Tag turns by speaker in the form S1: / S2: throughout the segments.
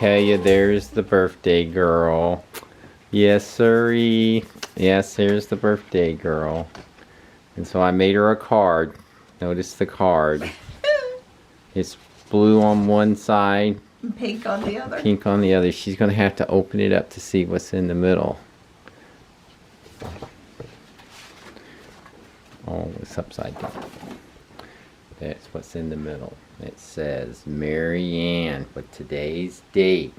S1: tell you, there's the birthday girl. Yes, sirree. Yes, there's the birthday girl. And so I made her a card. Notice the card. It's blue on one side.
S2: Pink on the other.
S1: Pink on the other. She's going to have to open it up to see what's in the middle. Oh, it's upside down. That's what's in the middle. It says, Mary Ann, with today's date,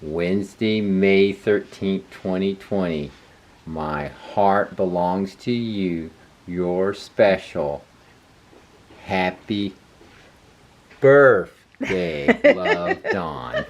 S1: Wednesday, May 13th, 2020. My heart belongs to you. You're special. Happy birthday, love, Dawn.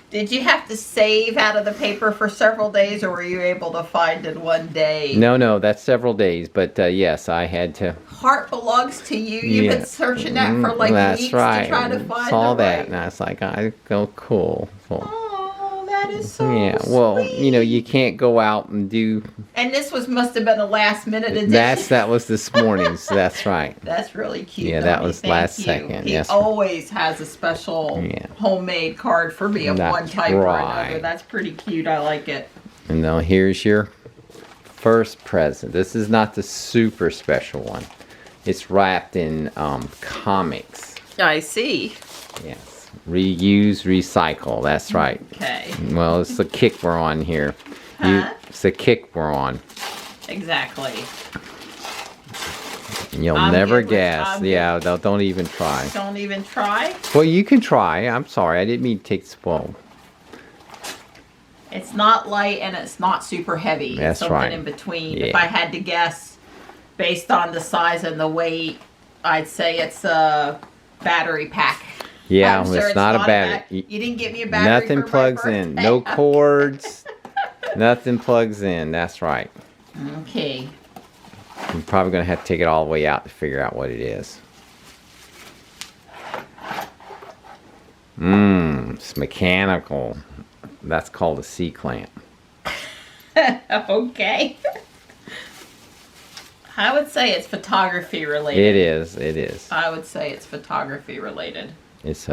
S2: Did you have to save out of the paper for several days, or were you able to find it one day?
S1: No, that's several days, but yes, I had to.
S2: Heart belongs to you. You've been searching that for like weeks to try to find
S1: saw
S2: it.
S1: that,
S2: right.
S1: and I was like, I go cool.
S2: Oh, that is so
S1: yeah. Well,
S2: sweet.
S1: you know, you can't go out and do.
S2: And this must have been a last minute edition.
S1: That was this morning's. That's right.
S2: That's really cute.
S1: Yeah, that was
S2: Thank
S1: last
S2: you.
S1: second.
S2: He
S1: Yes.
S2: always has a special homemade card for me of one type or another. That's pretty cute. I like it.
S1: And now here's your first present. This is not the super special one. It's wrapped in comics.
S2: I see.
S1: Yes. Reuse, recycle. That's right.
S2: Okay.
S1: Well, it's the kick we're on here.
S2: Huh?
S1: It's the kick we're on.
S2: Exactly.
S1: You'll never guess. Yeah, don't even try.
S2: Don't even try?
S1: Well, you can try. I'm sorry. I didn't mean to take the spoil.
S2: It's not light and it's not super heavy.
S1: That's
S2: something
S1: right.
S2: in between.
S1: Yeah.
S2: If I had to guess, based on the size and the weight, I'd say it's a battery pack.
S1: Yeah,
S2: I'm sure
S1: it's not a battery.
S2: You didn't get me a battery.
S1: Nothing plugs in. No cords. Nothing plugs in. That's right.
S2: Okay.
S1: I'm probably going to have to take it all the way out to figure out what it is. It's mechanical. That's called a C-clamp.
S2: Okay. I would say it's photography related.
S1: It is.
S2: I would say it's photography related.
S1: It's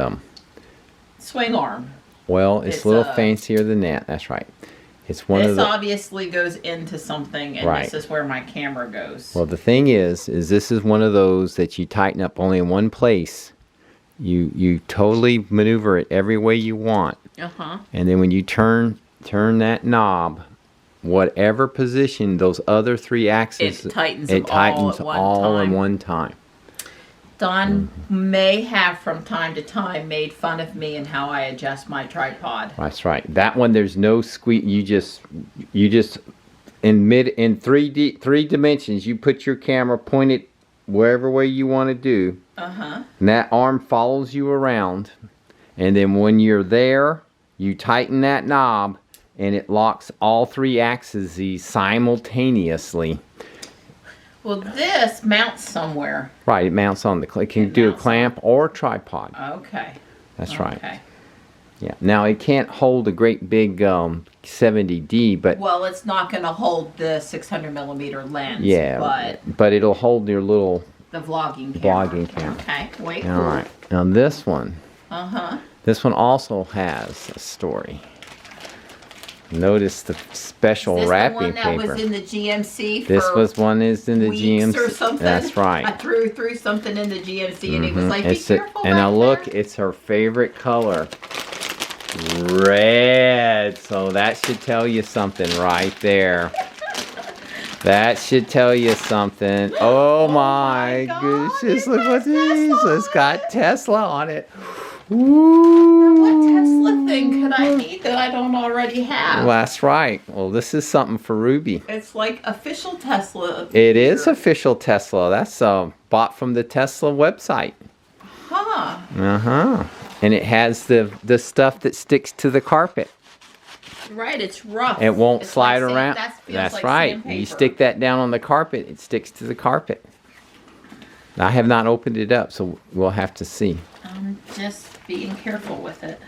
S2: swing arm.
S1: Well, it's a little fancier than that. That's right. It's one of the.
S2: This obviously goes into something, and this is where my camera goes.
S1: Well, the thing is this is one of those that you tighten up only in one place. You totally maneuver it every way you want. And then when you turn that knob, whatever position those other three axes,
S2: it tightens
S1: all in one time.
S2: Don may have from time to time made fun of me and how I adjust my tripod.
S1: That's right. That one, there's no squeak. You just in three dimensions. You put your camera pointed wherever way you want to do. And that arm follows you around, and then when you're there, you tighten that knob, and it locks all three axes simultaneously.
S2: Well, this mounts somewhere.
S1: Right, it mounts on the. It can do a clamp or a tripod.
S2: Okay.
S1: That's right. Yeah. Now it can't hold a great big 70D, but
S2: well, it's not going to hold the 600mm lens.
S1: Yeah, but it'll hold your little
S2: the vlogging camera. Okay. Wait.
S1: All right. Now this one. This one also has a story. Notice the special wrapping paper.
S2: This the one that was in the GMC for
S1: this one is in the GMC.
S2: Or something.
S1: That's right.
S2: I threw something in the GMC and he was like, "Be careful."
S1: And now look, it's her favorite color. Red. So that should tell you something right there. That should tell you something. Oh my goodness. Look what this is. It's got Tesla on it. Ooh.
S2: What Tesla thing could I need that I don't already have?
S1: Well, that's right. Well, this is something for Ruby.
S2: It's like official Tesla.
S1: It is official Tesla. That's bought from the Tesla website. And it has the stuff that sticks to the carpet.
S2: Right, it's rough.
S1: It won't slide around.
S2: That's
S1: like right. Sandpaper. You stick that down on the carpet, it sticks to the carpet. I have not opened it up, so we'll have to see.
S2: I'm just being careful with it.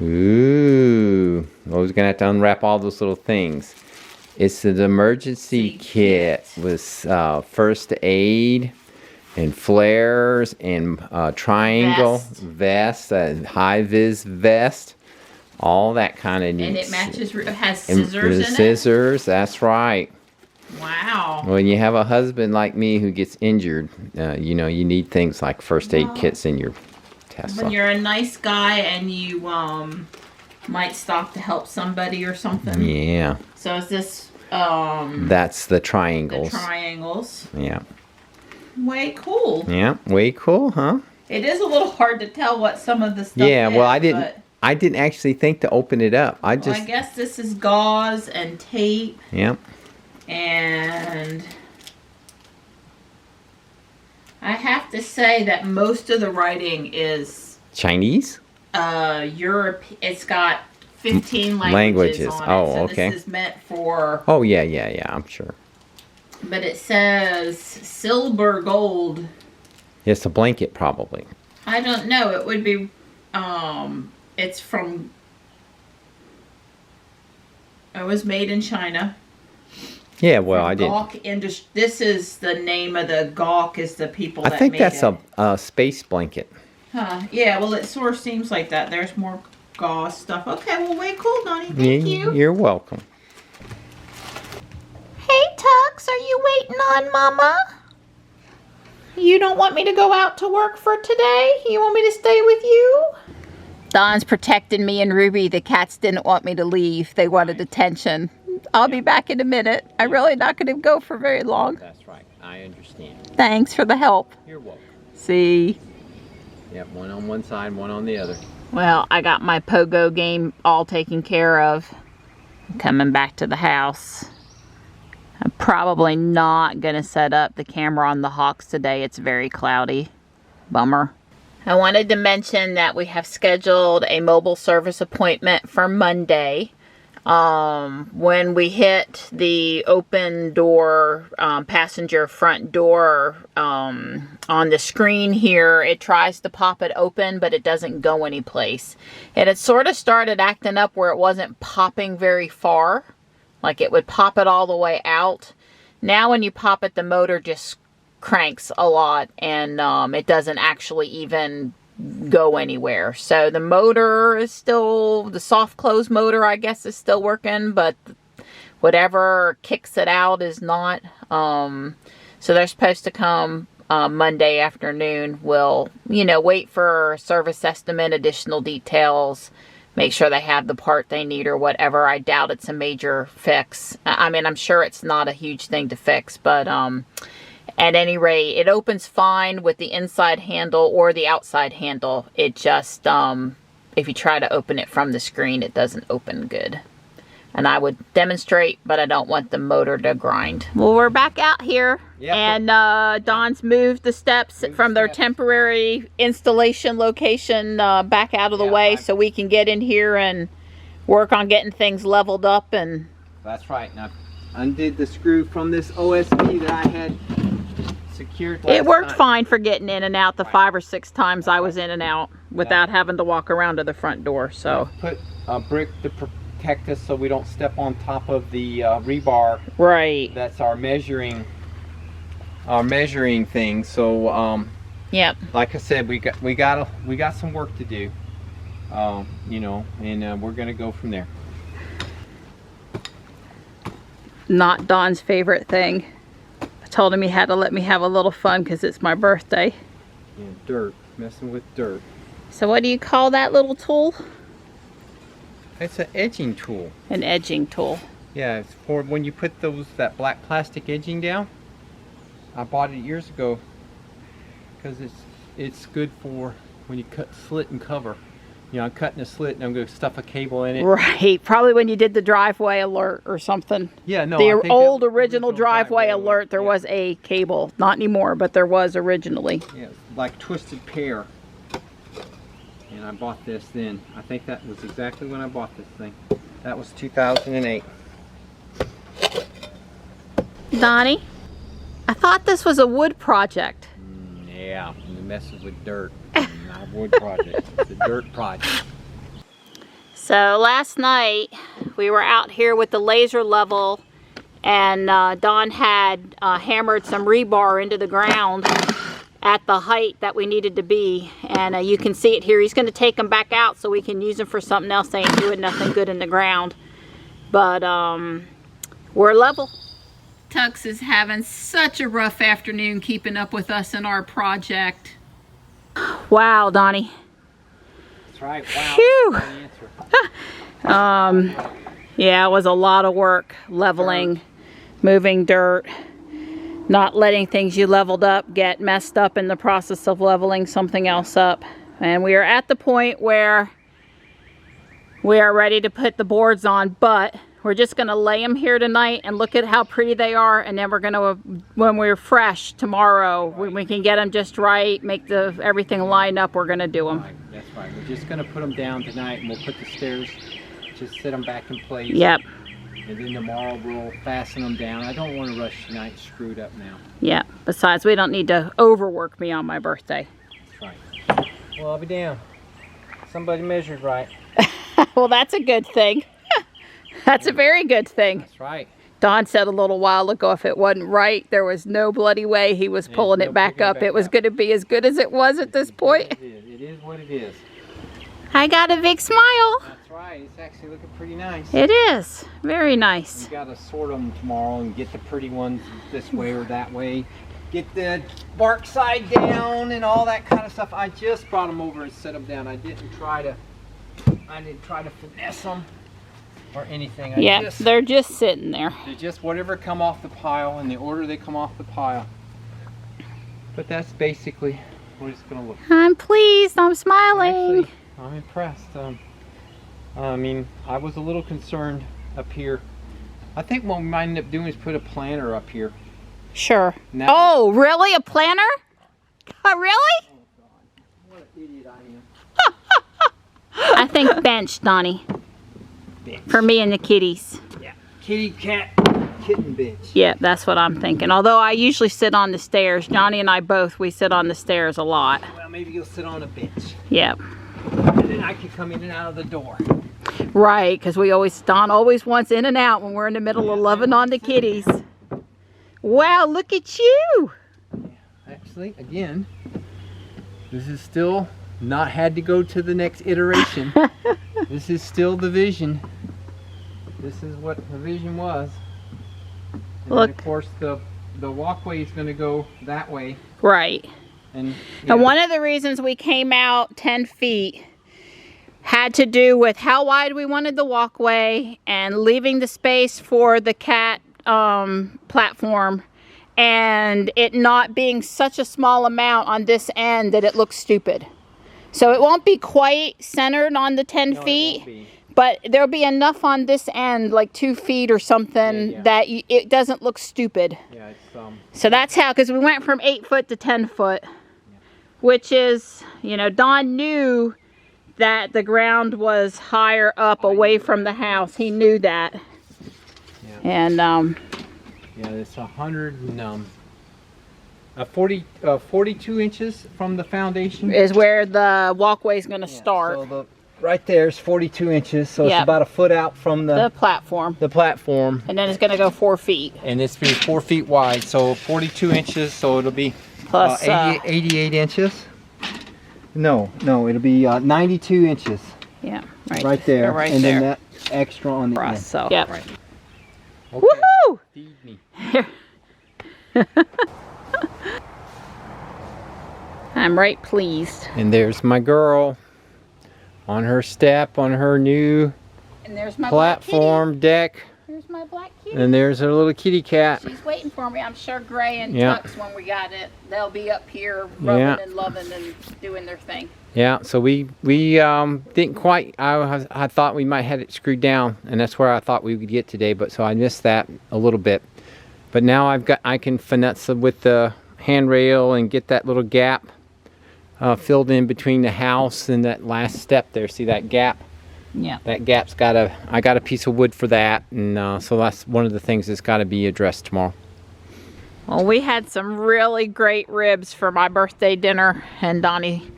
S1: Ooh. Well, we're going to have to unwrap all those little things. It's an emergency kit with first aid. and flares and triangle vest, high-vis vest, all that kind of neat.
S2: And it matches, it has
S1: And
S2: scissors in it?
S1: Scissors, that's right.
S2: Wow.
S1: When you have a husband like me who gets injured, you know, you need things like first aid kits in your Tesla.
S2: When you're a nice guy and you might stop to help somebody or something.
S1: Yeah.
S2: So is this
S1: that's the triangles.
S2: The triangles.
S1: Yeah.
S2: Way cool.
S1: Yeah, way cool, huh?
S2: It is a little hard to tell what some of the stuff is.
S1: Yeah, well, I didn't actually think to open it up. I
S2: guess this is gauze and tape.
S1: Yep.
S2: And I have to say that most of the writing is
S1: Chinese?
S2: Europe. It's got 15 languages on it.
S1: Oh,
S2: so
S1: okay.
S2: This is meant for...
S1: Oh, yeah, I'm sure.
S2: But it says silver gold.
S1: It's a blanket, probably.
S2: I don't know. It would be... it's from... It was made in China.
S1: Yeah, well, I didn't.
S2: This is the name of the Gawk is the people that made it.
S1: I think that's a space blanket.
S2: Huh. Yeah, well, it sort of seems like that. There's more gauze stuff. Okay, well, way cool, Donnie. Thank you.
S1: You're welcome.
S2: Hey, Tux, are you waiting on Mama? You don't want me to go out to work for today? You want me to stay with you? Don's protecting me and Ruby. The cats didn't want me to leave. They wanted attention. I'll be back in a minute. I'm really not going to go for very long.
S1: That's right. I understand.
S2: Thanks for the help.
S1: You're welcome.
S2: See?
S1: Yep, one on one side, one on the other.
S2: Well, I got my pogo game all taken care of. Coming back to the house. I'm probably not going to set up the camera on the hawks today. It's very cloudy. Bummer. I wanted to mention that we have scheduled a mobile service appointment for Monday. When we hit the open door, passenger front door, on the screen here, it tries to pop it open, but it doesn't go anyplace. It had sort of started acting up where it wasn't popping very far. Like it would pop it all the way out. Now when you pop it, the motor just cranks a lot and it doesn't actually even go anywhere. So the motor is still, the soft close motor I guess is still working, but whatever kicks it out is not. So they're supposed to come Monday afternoon. We'll, you know, wait for service estimate, additional details, make sure they have the part they need or whatever. I doubt it's a major fix. I mean, I'm sure it's not a huge thing to fix, but at any rate, it opens fine with the inside handle or the outside handle. It just, if you try to open it from the screen, it doesn't open good. And I would demonstrate, but I don't want the motor to grind. Well, we're back out here. Yep. And Don's moved the steps from their temporary installation location back out of the way so we can get in here and work on getting things leveled up. And
S1: that's right. Now, undid the screw from this OSB that I had secured last
S2: It worked
S1: night.
S2: fine for getting in and out the 5 or 6 times I was in and out without having to walk around to the front door. So
S1: put a brick to protect us so we don't step on top of the rebar.
S2: Right.
S1: That's our measuring thing. So
S2: yep.
S1: Like I said, we got some work to do. You know, and we're gonna go from there.
S2: Not Don's favorite thing. I told him he had to let me have a little fun because it's my birthday.
S1: Yeah, dirt, messing with dirt.
S2: So what do you call that little tool?
S1: It's an edging tool.
S2: An edging tool.
S1: Yeah, it's for when you put that black plastic edging down. I bought it years ago because it's good for when you cut slit and cover. You know, I'm cutting a slit and I'm going to stuff a cable in it.
S2: Right, probably when you did the driveway alert or something.
S1: Yeah, no.
S2: The old original driveway alert, there was a cable. Not anymore, but there was originally.
S1: Yeah, like twisted pair. And I bought this then. I think that was exactly when I bought this thing. That was 2008.
S2: Donnie, I thought this was a wood project.
S1: Yeah, you're messing with dirt. Not a wood project. It's a dirt project.
S2: So last night we were out here with the laser level and Don had hammered some rebar into the ground at the height that we needed to be. And you can see it here. He's going to take them back out so we can use them for something else. They ain't doing nothing good in the ground. But we're level. Tux is having such a rough afternoon keeping up with us in our project. Wow, Donnie.
S1: That's right. Wow.
S2: Phew. Yeah, it was a lot of work leveling, moving dirt, not letting things you leveled up get messed up in the process of leveling something else up. And we are at the point where we are ready to put the boards on, but we're just going to lay them here tonight and look at how pretty they are, and then we're going to, when we're fresh tomorrow, when we can get them just right, make everything line up, we're going to do them.
S1: Right, that's right. We're just going to put them down tonight, and we'll put the stairs, just set them back in place.
S2: Yep.
S1: And then tomorrow we'll fasten them down. I don't want to rush tonight. It's screwed up now.
S2: Yeah. Besides, we don't need to overwork me on my birthday.
S1: That's right. Well, I'll be damned. Somebody measured right.
S2: Well, that's a good thing. That's a very good thing.
S1: That's right.
S2: Don said a little while ago if it wasn't right, there was no bloody way he was pulling it back up. It was going to be as good as it was at this point.
S1: It is what it is.
S2: I got a big smile.
S1: That's right. It's actually looking pretty nice.
S2: It is. Very nice.
S1: We got to sort them tomorrow and get the pretty ones this way or that way. Get the bark side down and all that kind of stuff. I just brought them over and set them down. I didn't try to finesse them or anything.
S2: Yeah, they're just sitting there.
S1: They're just whatever come off the pile in the order they come off the pile. But that's basically what it's going to look like.
S2: I'm pleased. I'm smiling.
S1: Actually, I'm impressed. I mean, I was a little concerned up here. I think what we might end up doing is put a planter up here.
S2: Sure.
S1: Now,
S2: oh, really? A planter? Really?
S1: Oh, God. What an idiot I am.
S2: I think bench, Donnie.
S1: Bench.
S2: For me and the kitties.
S1: Yeah. Kitty, cat, kitten bench.
S2: Yeah, that's what I'm thinking. Although I usually sit on the stairs. Johnny and I both, we sit on the stairs a lot.
S1: Well, maybe you'll sit on a bench.
S2: Yep.
S1: And then I can come in and out of the door.
S2: Right, because Don always wants in and out when we're in the middle of loving on the kitties. Wow, look at you.
S1: Yeah, actually, again, this is still not had to go to the next iteration. This is still the vision. This is what the vision was. And
S2: look.
S1: then of course the walkway is going to go that way.
S2: Right.
S1: And
S2: one of the reasons we came out 10 feet had to do with how wide we wanted the walkway and leaving the space for the cat platform, and it not being such a small amount on this end that it looks stupid. So it won't be quite centered on the 10 feet, but there'll be enough on this end, like 2 feet or something, that it doesn't look stupid.
S1: Yeah, it's,
S2: so that's how, because we went from 8 foot to 10 foot, which is, you know, Don knew that the ground was higher up away from the house. He knew that. Yeah. And
S1: yeah, it's 42 inches from the foundation
S2: is where the walkway is going to start.
S1: So right there is 42 inches, so it's about a foot out from the
S2: platform.
S1: The platform.
S2: And then it's going to go 4 feet.
S1: And it's be 4 feet wide, so 42 inches, so it'll be
S2: plus
S1: 88 inches. No, it'll be 92 inches.
S2: Yeah,
S1: right there.
S2: Right
S1: and
S2: there.
S1: then that extra on the end.
S2: So, yeah.
S1: Right. Okay.
S2: Woohoo!
S1: Feed me.
S2: I'm right pleased.
S1: And there's my girl on her step on her new
S2: and there's my
S1: platform deck.
S2: There's my black kitty.
S1: And there's her little kitty cat.
S2: She's waiting for me. I'm sure Gray and Tux, when we got it, they'll be up here rubbing and loving and doing their thing.
S1: Yeah, so we didn't quite, I thought we might have it screwed down, and that's where I thought we would get today, but so I missed that a little bit. But now I can finesse with the handrail and get that little gap filled in between the house and that last step there. See that gap?
S2: Yeah.
S1: That gap's I got a piece of wood for that, and so that's one of the things that's got to be addressed tomorrow.
S2: Well, we had some really great ribs for my birthday dinner, and Donnie,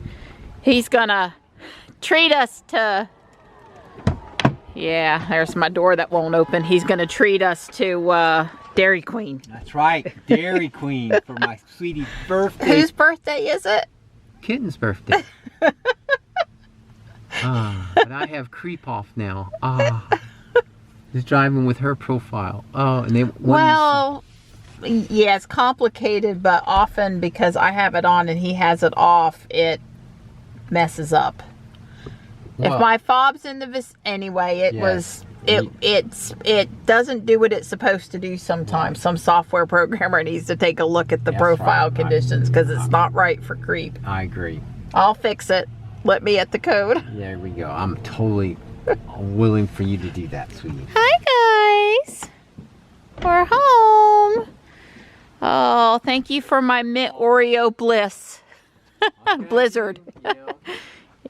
S2: he's gonna treat us to, yeah, there's my door that won't open. He's gonna treat us to Dairy Queen.
S1: That's right, Dairy Queen for my sweetie's birthday.
S2: Whose birthday is it?
S1: Kitten's birthday. But I have creep off now. Just driving with her profile. And they.
S2: Well, yeah, it's complicated, but often because I have it on and he has it off, it messes up.
S1: Well,
S2: if my fob's in the anyway, it
S1: yes.
S2: it doesn't do what it's supposed to do sometimes. Some software programmer needs to take a look at the profile conditions because it's not right for creep.
S1: I agree.
S2: I'll fix it. Let me at the code.
S1: There we go. I'm totally willing for you to do that, sweetie.
S2: Hi guys. We're home. Oh, thank you for my mint Oreo bliss. Okay. Blizzard.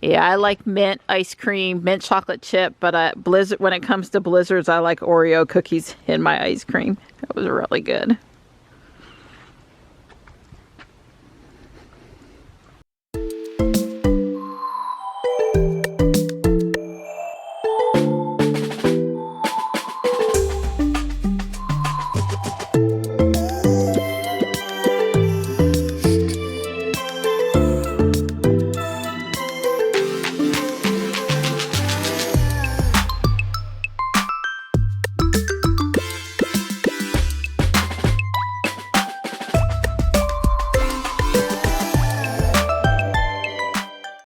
S2: Yeah, I like mint ice cream, mint chocolate chip, but Blizzard. When it comes to blizzards, I like Oreo cookies in my ice cream. That was really good.